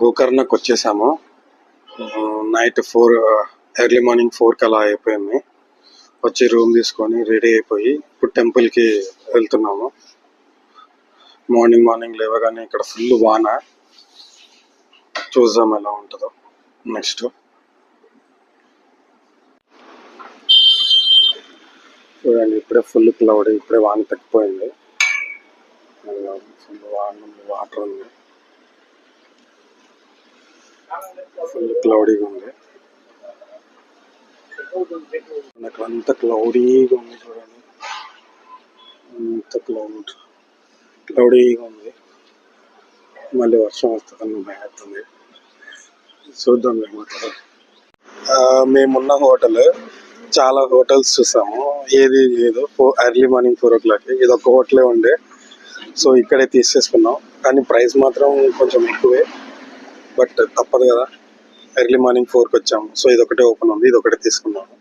గోకర్ణకు వచ్చేసాము. Night 4 early morning 4కి అలా అయిపోయింది. వచ్చి రూమ్ తీసుకొని రెడీ అయిపోయి ఇప్పుడు టెంపుల్కి వెళ్తున్నాము. మార్నింగ్ లేవగానే ఇక్కడ ఫుల్ వాన, చూద్దాం ఎలా ఉంటుందో. నెక్స్ట్ చూడండి, ఇప్పుడే ఫుల్ క్లౌడ్, ఇప్పుడే వాన తగ్గిపోయింది. ఫుల్ వాటర్ ఉంది, ఫుల్ క్లౌడీగా ఉంది. నాకు అంత క్లౌడీగా ఉంది, చూడండి అంత క్లౌడీగా ఉంది. మళ్ళీ వర్షం వస్తుందని భయమవుతుంది. చూద్దాం ఏమవుతుందో. మేమున్న హోటల్, చాలా హోటల్స్ చూసాము, ఏది లేదు. ఎర్లీ మార్నింగ్ 4 o'clock ఇది ఒక హోటలే ఉండే, సో ఇక్కడే తీసేసుకున్నాం. కానీ ప్రైస్ మాత్రం కొంచెం ఎక్కువే, బట్ తప్పదు కదా. ఎర్లీ మార్నింగ్ 4కి వచ్చాము, సో ఇది ఒకటే ఓపెన్ ఉంది, ఇది ఒకటే తీసుకున్నాము.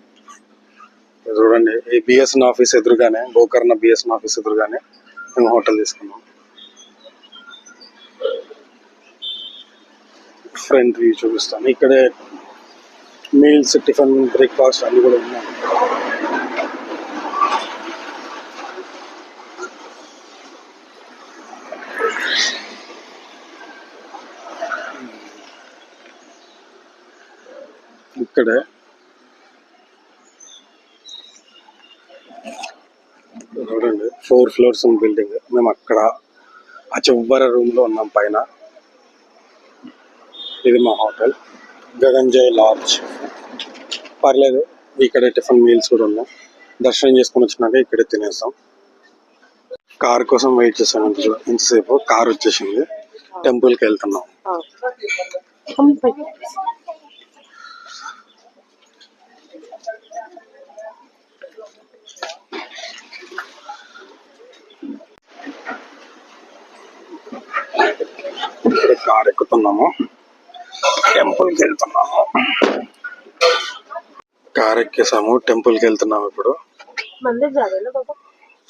చూడండి, ఈ బిఎస్ఎన్ ఆఫీస్ ఎదురుగానే, గోకర్ణ బిఎస్ఎన్ ఆఫీస్ ఎదురుగానే మేము హోటల్ తీసుకున్నాం. ఫ్రంట్ వ్యూ చూపిస్తాను. ఇక్కడే మీల్స్, టిఫిన్, బ్రేక్ఫాస్ట్ అన్ని కూడా ఉన్నాయి. ఇక్కడే చూడండి, 4 floors ఉన్న బిల్డింగ్. మేము అక్కడ ఆ చివరి రూమ్ లో ఉన్నాం పైన. ఇది మా హోటల్, గగన్జయ్ లాడ్జ్. పర్లేదు, ఇక్కడే టిఫిన్ మీల్స్ కూడా ఉన్నాయి. దర్శనం చేసుకుని వచ్చినాక ఇక్కడే తినేస్తాం. కార్ కోసం వెయిట్ చేసాం ఇంతసేపు. కార్ వచ్చేసింది, టెంపుల్కి వెళ్తున్నాం. ఇప్పుడు కార్ ఎక్కుతున్నాము, టెంపుల్కి వెళ్తున్నాము. కార్ ఎక్కేసాము, టెంపుల్కి వెళ్తున్నాము. ఇప్పుడు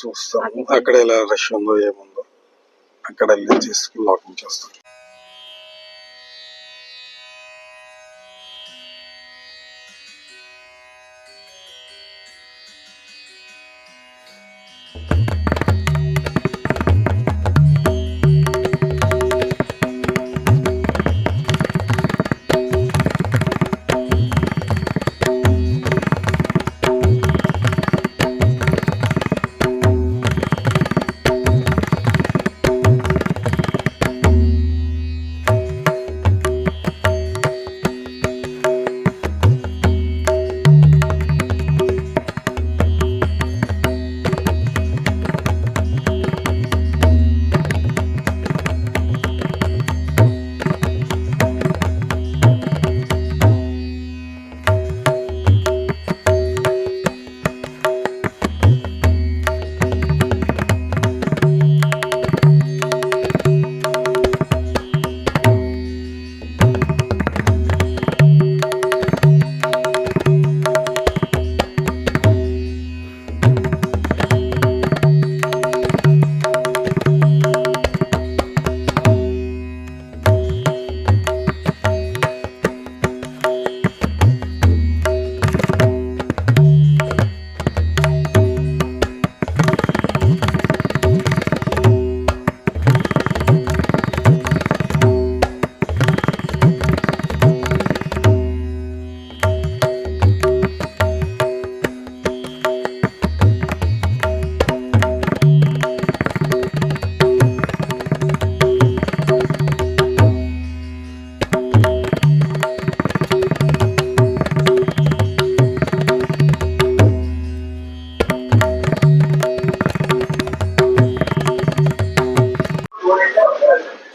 చూస్తాము అక్కడ ఎలా రష్ ఉందో ఏముందో, అక్కడ వెళ్ళి తీసుకుని వాకింగ్ చేస్తాం.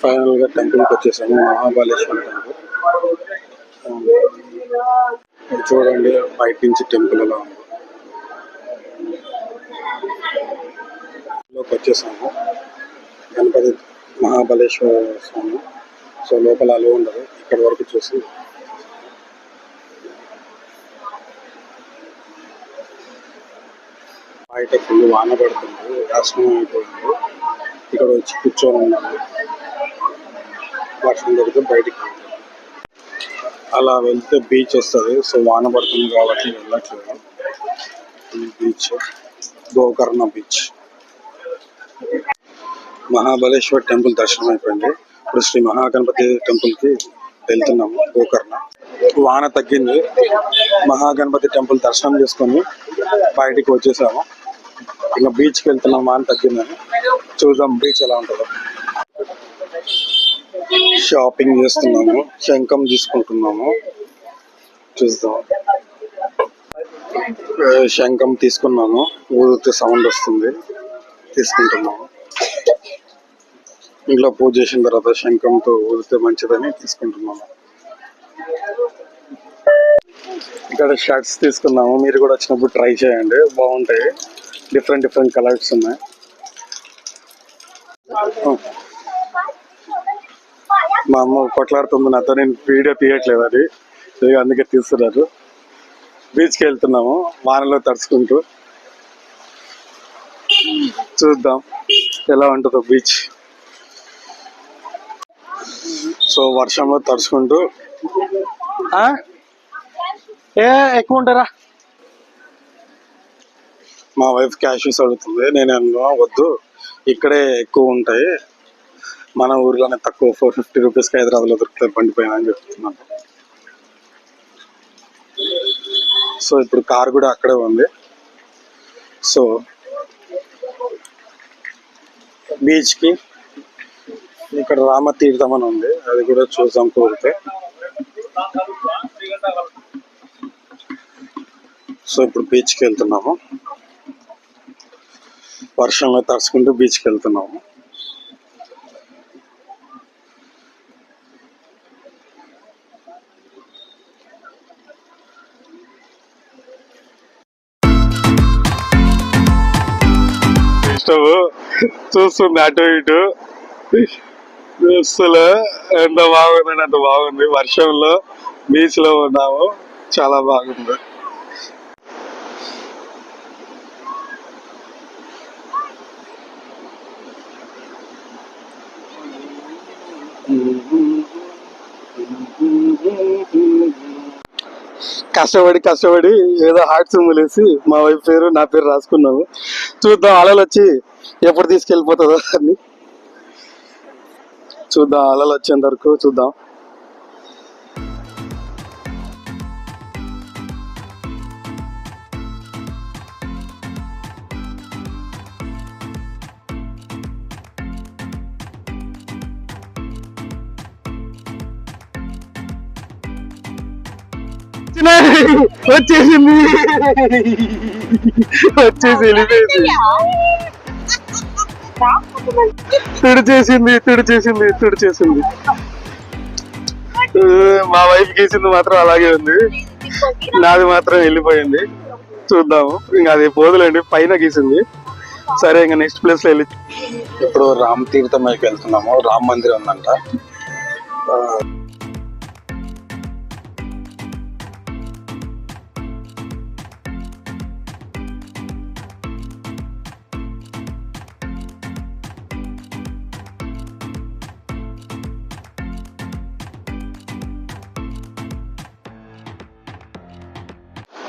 ఫైనల్ గా టెంపుల్కి వచ్చేసాము, మహాబలేశ్వర టెంపుల్. చూడండి బయట నుంచి టెంపుల్ ఎలా ఉంది. లోకి వచ్చేసాము, గణపతి మహాబలేశ్వర స్వామి. సో లోపల అలా ఉండదు, ఇక్కడ వరకు చూసి బయట ఫుల్ వాన పడుతుంది, దర్శనం అయిపోయింది. ఇక్కడ వచ్చి కూర్చొని ఉన్నాము. వర్షం దొరికితే బయటికి వెళ్తాం. అలా వెళ్తే బీచ్ వస్తుంది. సో వాన పడుతుంది కాబట్టి వెళ్ళట్లేదు. ఈ beach Gokarna beach. Mahabaleshwar temple దర్శనం అయిపోయింది. ఇప్పుడు శ్రీ మహాగణపతి టెంపుల్కి వెళ్తున్నాము గోకర్ణ. వాన తగ్గింది. మహాగణపతి టెంపుల్ దర్శనం చేసుకొని బయటికి వచ్చేసాము. ఇంకా బీచ్కి వెళ్తున్నాం. వాన తగ్గిందని చూద్దాం బీచ్ ఎలా ఉంటుందో. షాపింగ్ చేస్తున్నాము. శంఖం తీసుకుంటున్నాము. చూద్దాం. శంఖం తీసుకున్నాము. ఊదితే సౌండ్ వస్తుంది. తీసుకుంటున్నాము. ఇంట్లో పూజ చేసిన తర్వాత శంఖంతో ఊదితే మంచిదని తీసుకుంటున్నాము. ఇక్కడ షర్ట్స్ తీసుకున్నాము. మీరు కూడా వచ్చినప్పుడు ట్రై చేయండి, బాగుంటాయి. డిఫరెంట్ డిఫరెంట్ కలర్స్ ఉన్నాయి. మా అమ్మ కొట్లాడుతుంది నాతో, నేను వీడియో తీయట్లేదు అది, అందుకే తీస్తున్నారు. బీచ్కి వెళ్తున్నాము వానలో తడుచుకుంటూ. చూద్దాం ఎలా ఉంటుందో బీచ్. సో వర్షంలో తడుచుకుంటూ ఎక్కువ ఉంటారా. మా వైఫ్ క్యాషెస్ అడుగుతుంది. నేను అన్నా వద్దు, ఇక్కడే ఎక్కువ ఉంటాయి, మన ఊర్లోనే తక్కువ 450 రూపీస్కి హైదరాబాద్లో దొరుకుతాయి పండిపోయినా అని చెప్తున్నాను. సో ఇప్పుడు కార్ కూడా అక్కడే ఉంది. సో బీచ్కి ఇక్కడ రామతీర్థం అని ఉంది, అది కూడా చూసాం కుదిరితే. సో ఇప్పుడు బీచ్కి వెళ్తున్నాము. వర్షంలో తడుచుకుంటూ బీచ్కి వెళ్తున్నాము. చూస్తుంది అటు ఇటు. అసలు ఎంత బాగుందండి, అంత బాగుంది. వర్షంలో బీచ్ లో ఉన్నాము, చాలా బాగుంది. కష్టపడి ఏదో హార్ట్ సింబల్ వేసి మా వైఫ్ పేరు నా పేరు రాసుకున్నాము. చూద్దాం అలలు వచ్చి ఎప్పుడు తీసుకెళ్ళిపోతుందో అని. చూద్దాం అలలు వచ్చేంత వరకు చూద్దాం. వచ్చేసింది వెళ్ళిపోయింది. తుడిచేసింది. మా వైఫ్ గీసింది మాత్రం అలాగే ఉంది, నాది మాత్రం వెళ్ళిపోయింది. చూద్దాము, ఇంకా అది పోదులేండి, పైన గీసింది. సరే ఇంకా నెక్స్ట్ ప్లేస్ లో వెళ్ళి ఇప్పుడు రామ్ తీర్థం వైపు వెళ్తున్నాము. రామ్ మందిరం ఉందంట.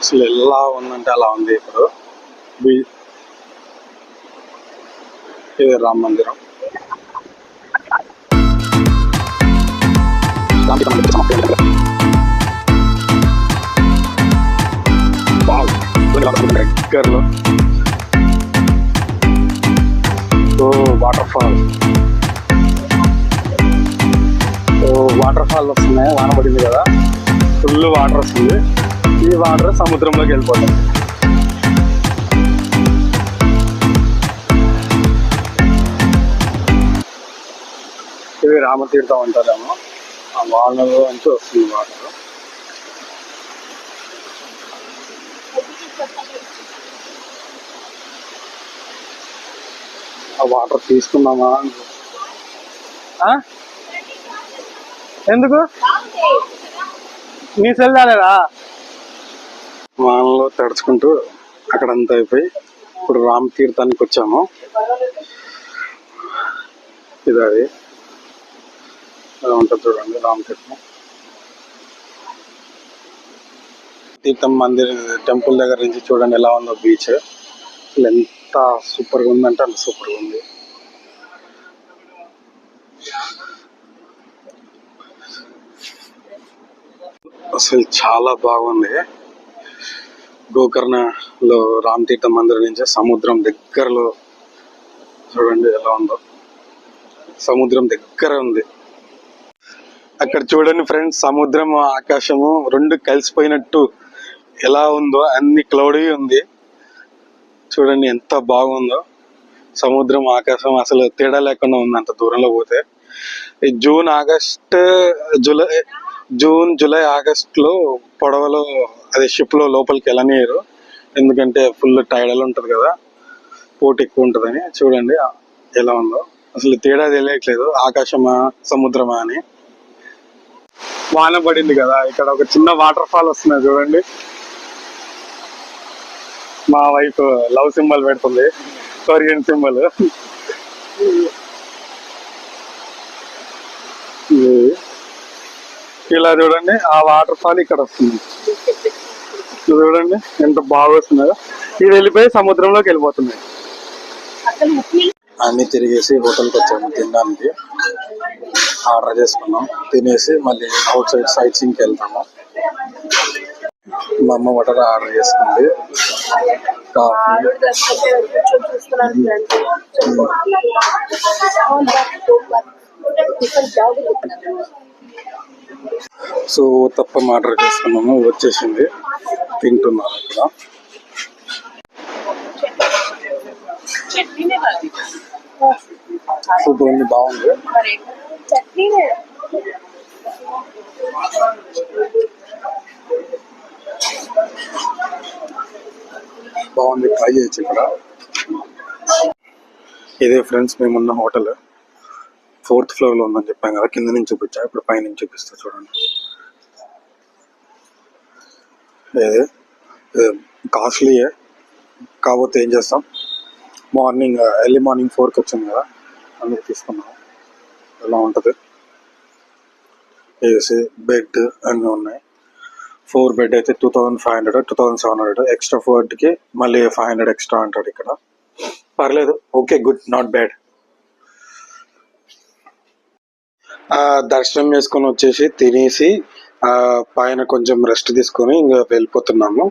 అసలు ఎలా ఉందంటే అలా ఉంది. ఇప్పుడు ఇది రామ్ మందిరం. దగ్గరలో వాటర్ ఫాల్ వస్తున్నాయి. వాన పడింది కదా, ఫుల్ వాటర్ వస్తుంది. ఈ వాటర్ సముద్రంలోకి వెళ్ళిపోతుంది. ఇది రామతీర్థం అంటారేమో. ఆ వానలో అంటూ వస్తుంది వాటర్. ఆ వాటర్ తీసుకున్నామా? ఎందుకు నీ సెల్ రాలేదా? వానలో తడుచుకుంటూ అక్కడంతా అయిపోయి ఇప్పుడు రామ్ తీర్థానికి వచ్చాము. ఇది అది అలా ఉంటుంది చూడండి రామతీర్థం. తీర్థం మందిర్ టెంపుల్ దగ్గర నుంచి చూడండి ఎలా ఉందో బీచ్. అసలు ఎంత సూపర్గా ఉందంటే అంత సూపర్గా ఉంది. అసలు చాలా బాగుంది. గోకర్ణలో రామతీర్థ మందిరం నుంచి సముద్రం దగ్గరలో చూడండి ఎలా ఉందో. సముద్రం దగ్గర ఉంది. అక్కడ చూడండి ఫ్రెండ్స్, సముద్రం ఆకాశము రెండు కలిసిపోయినట్టు ఎలా ఉందో, అన్ని క్లౌడీ ఉంది. చూడండి ఎంత బాగుందో. సముద్రం ఆకాశం అసలు తేడా లేకుండా ఉంది అంత దూరంలో పోతే. జూన్ జూలై ఆగస్ట్ లో పడవలో అదే షిప్ లో లోపలికి వెళ్ళనియరు, ఎందుకంటే ఫుల్ టైడల్ ఉంటది కదా, పోటీ ఎక్కువ ఉంటదని. చూడండి ఎలా ఉందో, అసలు తేడా తెలియట్లేదు ఆకాశమా సముద్రమా అని. వాన పడింది కదా, ఇక్కడ ఒక చిన్న వాటర్ ఫాల్ వస్తున్నది చూడండి. మా వైఫ్ లవ్ సింబల్ పెడుతుంది, కొరియన్ సింబల్. ఇలా చూడండి ఆ వాటర్ ఫాల్ ఇక్కడ వస్తుంది. చూడండి ఎంత బాగా వస్తున్నాయో. ఇది వెళ్ళిపోయి సముద్రంలోకి వెళ్ళిపోతున్నాయి. అన్ని తిరిగేసి హోటల్కి వచ్చాము తినడానికి. ఆర్డర్ చేసుకున్నాం, తినేసి మళ్ళీ అవుట్ సైడ్ సైట్ సీయింగ్కి వెళ్తాము. మా అమ్మ వాటర్ ఆర్డర్ చేసుకుంది, కాఫీ. సో తప్ప ఆర్డర్ చేసుకున్నాము, వచ్చేసింది, తింటున్నాను ఇక్కడ. ఫుడ్ ఉంది, బాగుంది. బాగుంది, ట్రై చేయొచ్చు ఇక్కడ. ఇదే ఫ్రెండ్స్ మేమున్న హోటల్. 4th floor లో ఉందని చెప్పాం కదా, కింద నుంచి చూపించా, ఇప్పుడు పై నుంచి చూపిస్తా చూడండి. కాస్ట్లీయే, కాకపోతే ఏం చేస్తాం, ఎర్లీ మార్నింగ్ 4కి వచ్చింది కదా, అందుకు తీసుకున్నాం. ఎలా ఉంటుంది, ఏసీ, బెడ్ అన్నీ ఉన్నాయి. 4 బెడ్ అయితే 2500, 2700. ఎక్స్ట్రా ఫుడ్కి మళ్ళీ 500 ఎక్స్ట్రా అంటాడు ఇక్కడ. పర్లేదు, ఓకే, గుడ్, నాట్ బ్యాడ్. దర్శనం చేసుకొని వచ్చేసి తినేసి పైన కొంచెం రెస్ట్ తీసుకొని ఇంకా వెళ్ళిపోతున్నాము.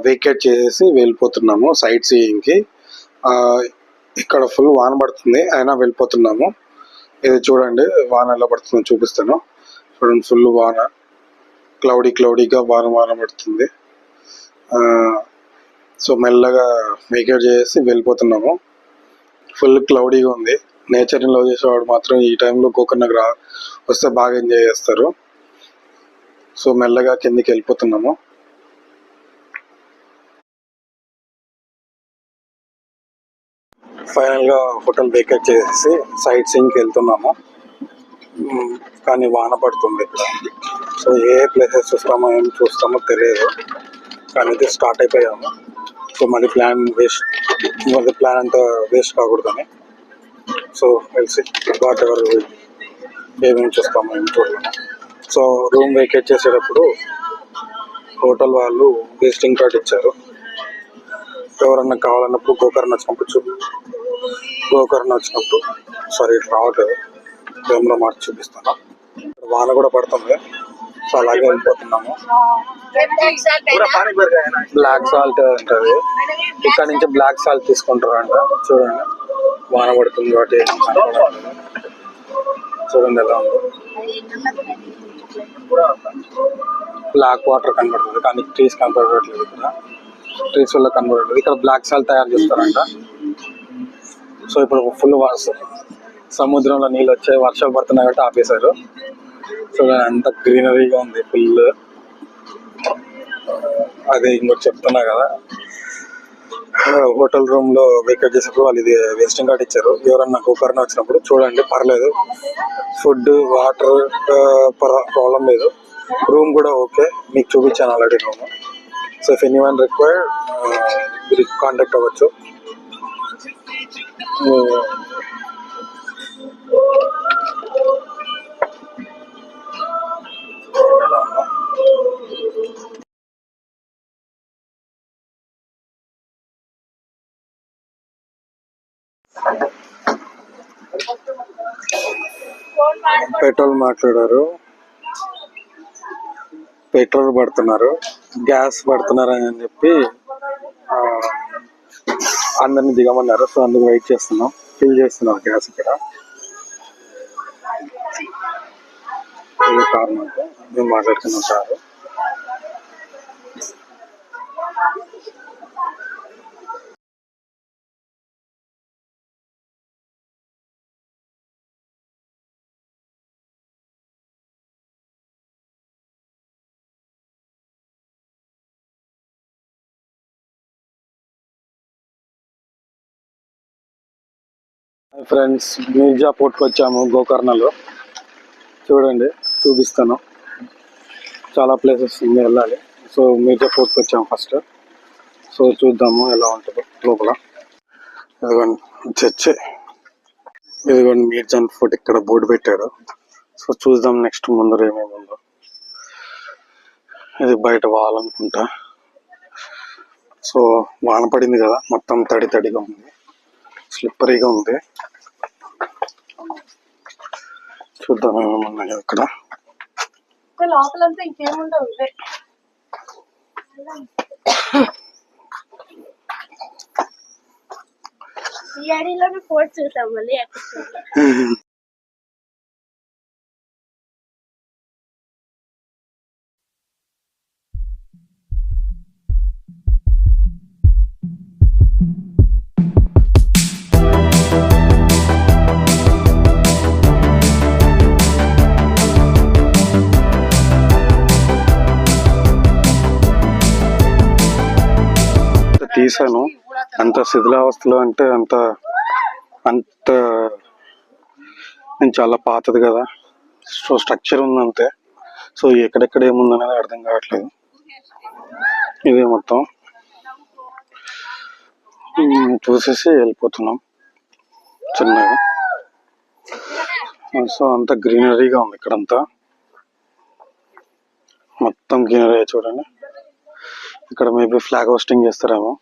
వేకేట్ చేసేసి వెళ్ళిపోతున్నాము సైట్ సీయింగ్కి. ఇక్కడ ఫుల్ వాన పడుతుంది, అయినా వెళ్ళిపోతున్నాము. ఇది చూడండి వాన ఎలా పడుతుందో చూపిస్తాను. చూడండి ఫుల్ వాన, క్లౌడీగా వాన పడుతుంది. సో మెల్లగా వేకేట్ చేసి వెళ్ళిపోతున్నాము. ఫుల్ క్లౌడీగా ఉంది. నేచర్ని లవ్ చేసేవాడు మాత్రం ఈ టైంలో గోకర్ణకు వస్తే బాగా ఎంజాయ్ చేస్తారు. సో మెల్లగా కిందికి వెళ్ళిపోతున్నాము. ఫైనల్గా హోటల్ వేకేట్ చేసేసి సైట్ సీయింగ్కి వెళ్తున్నాము. కానీ వాన పడుతుంది ఇక్కడ. సో ఏ ప్లేసెస్ చూస్తామో ఏం చూస్తామో తెలియదు, కానీ అయితే స్టార్ట్ అయిపోయాము. సో మళ్ళీ ప్లాన్ అంతా వేస్ట్ కాకూడదని. సో కలిసి వాట్ ఎవర్ ఏమేమి చూస్తాము ఏం చూడలేము. సో రూమ్ వేకేట్ చేసేటప్పుడు హోటల్ వాళ్ళు విజిటింగ్ కార్డ్ ఇచ్చారు. ఎవరన్నా కావాలన్నప్పుడు గోకర్ణ వచ్చినప్పుడు సారీ రావట్లేదు, కెమెరా మార్చి చూపిస్తాను. వాన కూడా పడుతుంది, సో అలాగే వెళ్ళిపోతున్నాము. బ్లాక్ సాల్ట్ ఉంటుంది, ఇక్కడ నుంచి బ్లాక్ సాల్ట్ తీసుకుంటారంట. చూడండి వాన పడుతుంది కాబట్టి చూడండి ఎలా ఉందో. బ్లాక్ వాటర్ కనబడుతుంది కానీ ట్రీస్ కనబడట్లేదు. ఇక్కడ ట్రీస్ వల్ల కనబడట్లేదు. ఇక్కడ బ్లాక్ సాల్ట్ తయారు చేస్తారంట. సో ఇప్పుడు ఫుల్ సముద్రంలో నీళ్ళు వచ్చాయి, వర్షాలు పడుతున్నాయి కాబట్టి ఆపేశారు. సో అంత గ్రీనరీగా ఉంది ఫుల్. అదే ఇంకోటి చెప్తున్నా కదా, హోటల్ రూమ్ లో వేకేట్ చేసినప్పుడు వాళ్ళు ఇది విజిటింగ్ కార్డ్ ఇచ్చారు. ఎవరన్నా గోకర్ణ వచ్చినప్పుడు చూడండి, పర్లేదు, ఫుడ్ వాటర్ ప్రాబ్లం లేదు. రూమ్ కూడా ఓకే, మీకు చూపించాను already room. So if anyone required మీరు కాంటాక్ట్ అవ్వచ్చు. పెట్రోల్ మాట్లాడారు, పెట్రోల్ పడుతున్నారు, గ్యాస్ పడుతున్నారు అని చెప్పి అందరిని దిగమన్నారు. సో అందుకు వెయిట్ చేస్తున్నాం. ఫిల్ చేస్తున్నారు గ్యాస్ ఇక్కడ. ఇది కారణం మేము మాట్లాడుతున్నాం సార్. ఫ్రెండ్స్, మీర్జాపూర్కి వచ్చాము. గోకర్ణలో చూడండి, చూపిస్తాను. చాలా ప్లేసెస్ ఉంది వెళ్ళాలి. సో మీర్జాపూర్కి వచ్చాము ఫస్ట్. సో చూద్దాము ఎలా ఉంటుందో లోపల. ఇదిగోండి చర్చ్, ఇదిగోండి మీర్జాన్ ఫోర్ట్ ఇక్కడ బోర్డు పెట్టాడు. సో చూద్దాం నెక్స్ట్ ముందర ఏమేమి ఉందో. ఇది బయట వాల్ అనుకుంటా. సో వాన పడింది కదా, మొత్తం తడి తడిగా ఉంది, స్లిప్పరీగా ఉంది. చూద్దాం ఏమేమి ఉన్నాయో ఇక్కడ. లోపలంతా ఇంకేముండవు. ఈ అడవిలోనే ఫోర్ట్ చూసాం మళ్ళీ. తీసాను. అంత శిథిలావస్థలో అంటే అంత అంత చాలా పాతది కదా. సో స్ట్రక్చర్ ఉంది అంతే. సో ఎక్కడెక్కడ ఏముందనేది అర్థం కావట్లేదు. ఇదే మొత్తం చూసేసి వెళ్ళిపోతున్నాం చిన్నగా. సో అంత గ్రీనరీగా ఉంది ఇక్కడంతా, మొత్తం గ్రీనరీ. చూడండి, ఇక్కడ మేబీ ఫ్లాగ్ హోస్టింగ్ చేస్తారేమో.